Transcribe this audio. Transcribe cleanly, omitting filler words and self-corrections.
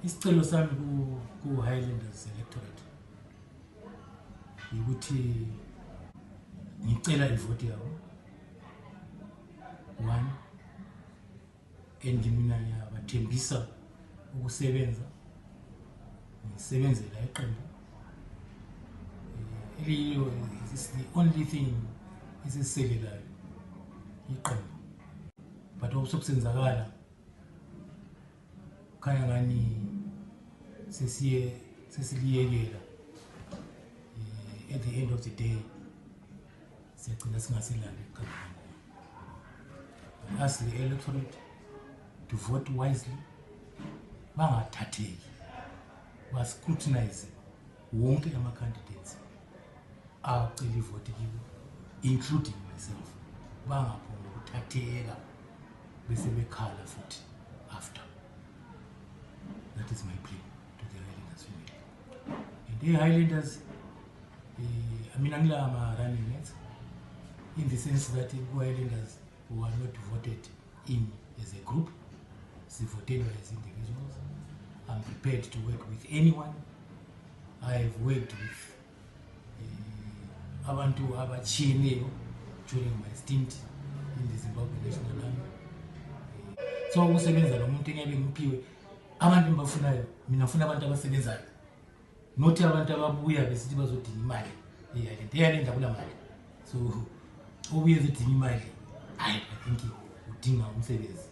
Isicelo sami ku Highlanders electorate ukuthi ngicela ivote yabo. 1, engimina yabathembisa ukusebenza ngisebenzela iqembu. Is the only thing isisekelayo iqembu. But okusenzakala khaya ngani sesiliyekela at the end of the day siyagcina singasilandi iqembu. I ask the electorate to vote wisely, bangathatheki, scrutinize wonke ama candidates acela ivote kibo, including myself, bangaphonga ukuthatheka bese bekhala futhi after. That is my plea to the Highlanders family. And the Highlanders, I mean, I'm running mates in the sense that the Highlanders who are not voted in as a group, they voted as individuals. I'm prepared to work with anyone. I've worked with abantu abatshiyeneyo during my stint in the Zimbabwe National Army. So ukusebenza nomuntu engabe ngiphiwe abantu bafunayo, mina ngifuna abantu abasebenzayo, not abantu ababuya besithi bazodinga imali. Eyalenda kula mali. So ubuye ezodinga imali, I think udinga umsebenzi.